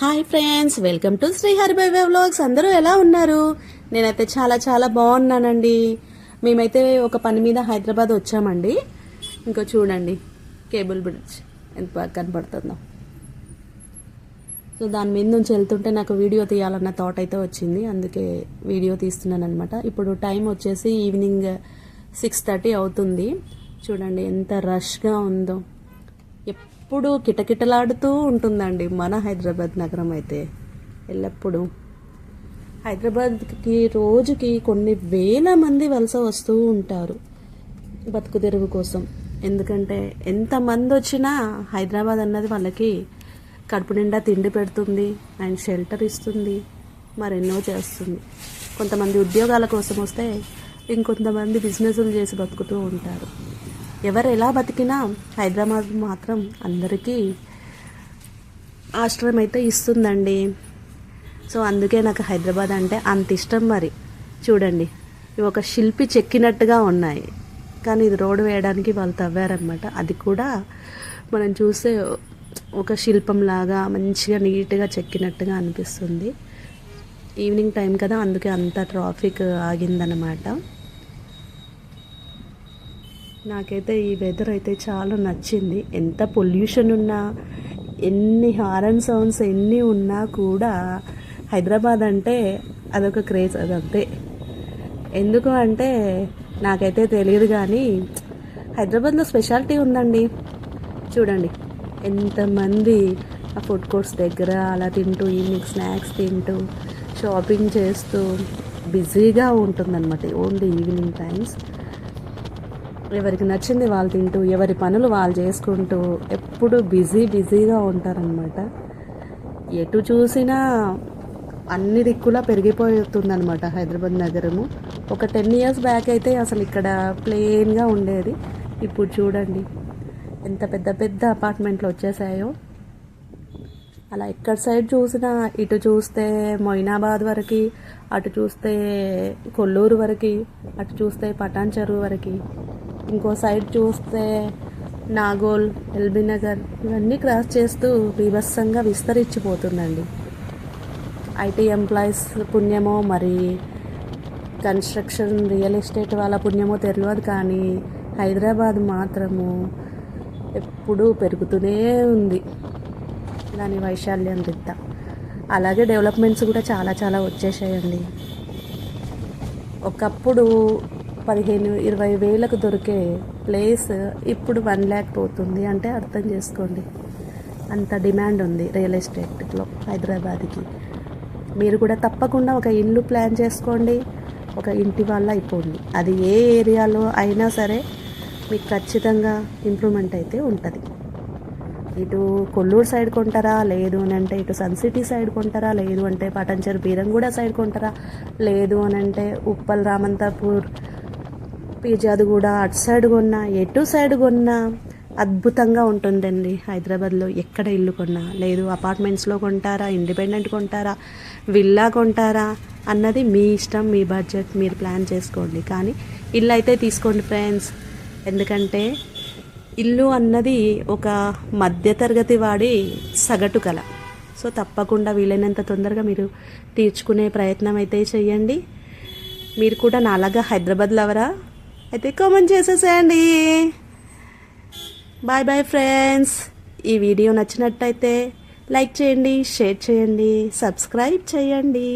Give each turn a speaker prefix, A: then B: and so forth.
A: Hi friends, welcome to Shri Haribhai vlogs. అందరూ ఎలా ఉన్నారు? నేనైతే చాలా చాలా బాగున్నానండి. మేమైతే ఒక పని మీద హైదరాబాద్ వచ్చామండి. ఇంకా చూడండి కేబుల్ బ్రిడ్జ్ ఎంత బాగా కనపడుతుందో. సో దాని మీద నుంచి వెళ్తుంటే నాకు వీడియో తీయాలన్న థాట్ అయితే వచ్చింది, అందుకే వీడియో తీస్తున్నాను అనమాట. ఇప్పుడు టైం వచ్చేసి ఈవినింగ్ 6:30 అవుతుంది. చూడండి ఎంత రష్గా ఉందో. ఎప్పుడు కిటకిటలాడుతూ ఉంటుందండి మన హైదరాబాద్ నగరం అయితే. ఎల్లప్పుడూ హైదరాబాద్కి రోజుకి కొన్ని వేల మంది వలస వస్తూ ఉంటారు బతుకు తెరువు కోసం. ఎందుకంటే ఎంతమంది వచ్చినా హైదరాబాద్ అన్నది వాళ్ళకి కడుపు నిండా తిండి పెడుతుంది అండ్ షెల్టర్ ఇస్తుంది, మరెన్నో చేస్తుంది. కొంతమంది ఉద్యోగాల కోసం వస్తే ఇంకొంతమంది బిజినెస్లు చేసి బతుకుతూ ఉంటారు. ఎవరు ఎలా బతికినా హైదరాబాద్ మాత్రం అందరికీ ఆశ్రయం అయితే ఇస్తుందండి. సో అందుకే నాకు హైదరాబాద్ అంటే అంత ఇష్టం. మరి చూడండి, ఇవి ఒక శిల్పి చెక్కినట్టుగా ఉన్నాయి, కానీ ఇది రోడ్డు వేయడానికి వాళ్ళు తవ్వారనమాట. అది కూడా మనం చూస్తే ఒక శిల్పంలాగా మంచిగా నీట్గా చెక్కినట్టుగా అనిపిస్తుంది. ఈవినింగ్ టైం కదా, అందుకే అంత ట్రాఫిక్ ఆగిందనమాట. నాకైతే ఈ వెదర్ అయితే చాలా నచ్చింది. ఎంత పొల్యూషన్ ఉన్నా, ఎన్ని హారన్ సౌండ్స్ ఎన్ని ఉన్నా కూడా హైదరాబాద్ అంటే అదొక క్రేజ్, అదంతే. ఎందుకు అంటే నాకైతే తెలియదు, కానీ హైదరాబాద్లో స్పెషాలిటీ ఉందండి. చూడండి ఎంతమంది ఆ ఫుడ్ కోర్ట్స్ దగ్గర అలా తింటూ, ఈవినింగ్ స్నాక్స్ తింటూ, షాపింగ్ చేస్తూ బిజీగా ఉంటుందన్నమాట. ఓన్లీ ఈవినింగ్ టైమ్స్ ఎవరికి నచ్చింది వాళ్ళు తింటూ, ఎవరి పనులు వాళ్ళు చేసుకుంటూ ఎప్పుడు బిజీగా ఉంటారనమాట. ఎటు చూసినా అన్ని దిక్కులా పెరిగిపోతుందన్నమాట హైదరాబాద్ నగరము. ఒక 10 years బ్యాక్ అయితే అసలు ఇక్కడ ప్లెయిన్గా ఉండేది. ఇప్పుడు చూడండి ఎంత పెద్ద పెద్ద అపార్ట్మెంట్లు వచ్చేసాయో. అలా ఎక్కడ సైడ్ చూసినా, ఇటు చూస్తే మొయినాబాద్ వరకు, అటు చూస్తే కొల్లూరు వరకు, అటు చూస్తే పటాన్ చెరువు వరకు, ఇంకో సైడ్ చూస్తే నాగోల్, ఎల్బీ నగర్, ఇవన్నీ క్రాస్ చేస్తూ బీభత్సంగా విస్తరించిపోతుందండి. ఐటీ ఎంప్లాయీస్ పుణ్యమో, మరి కన్స్ట్రక్షన్ రియల్ ఎస్టేట్ వాళ్ళ పుణ్యమో తెలియదు, కానీ హైదరాబాద్ మాత్రము ఎప్పుడూ పెరుగుతూనే ఉంది దాని వైశాల్యం రీత్యా. అలాగే డెవలప్మెంట్స్ కూడా చాలా చాలా వచ్చేసాయండి. ఒకప్పుడు 15-20 వేలకు దొరికే ప్లేస్ ఇప్పుడు 1 lakh పోతుంది అంటే అర్థం చేసుకోండి. అంత డిమాండ్ ఉంది రియల్ ఎస్టేట్లో హైదరాబాద్కి. మీరు కూడా తప్పకుండా ఒక ఇల్లు ప్లాన్ చేసుకోండి, ఒక ఇంటి వాళ్ళ అయిపోండి. అది ఏ ఏరియాలో అయినా సరే మీకు ఖచ్చితంగా ఇంప్రూవ్మెంట్ అయితే ఉంటుంది. ఇటు కొల్లూరు సైడ్ కొంటారా, లేదు అని అంటే ఇటు సన్ సిటీ సైడ్ కొంటారా, లేదు అంటే పటంచెరు బీరంగూడ సైడ్ కొంటారా, లేదు అని అంటే ఉప్పల్, రామంతాపూర్, పీర్జాదిగూడ అటు సైడ్ కొన్నా, ఎటు సైడ్ కొన్నా అద్భుతంగా ఉంటుందండి హైదరాబాద్లో. ఎక్కడ ఇల్లు కొన్నా, లేదు అపార్ట్మెంట్స్లో కొంటారా, ఇండిపెండెంట్ కొంటారా, విల్లా కొంటారా అన్నది మీ ఇష్టం, మీ బడ్జెట్, మీరు ప్లాన్ చేసుకోండి. కానీ ఇల్లు అయితే తీసుకోండి ఫ్రెండ్స్. ఎందుకంటే ఇల్లు అన్నది ఒక మధ్యతరగతి వాడి సగటు కల. సో తప్పకుండా వీలైనంత తొందరగా మీరు తీర్చుకునే ప్రయత్నం అయితే చేయండి. మీరు కూడా నాలాగా హైదరాబాద్ లవరా అయితే కామెంట్ చేసేసేయండి. Bye bye friends. ఈ వీడియో నచ్చినట్టయితే లైక్ చేయండి, షేర్ చేయండి, సబ్స్క్రైబ్ చేయండి.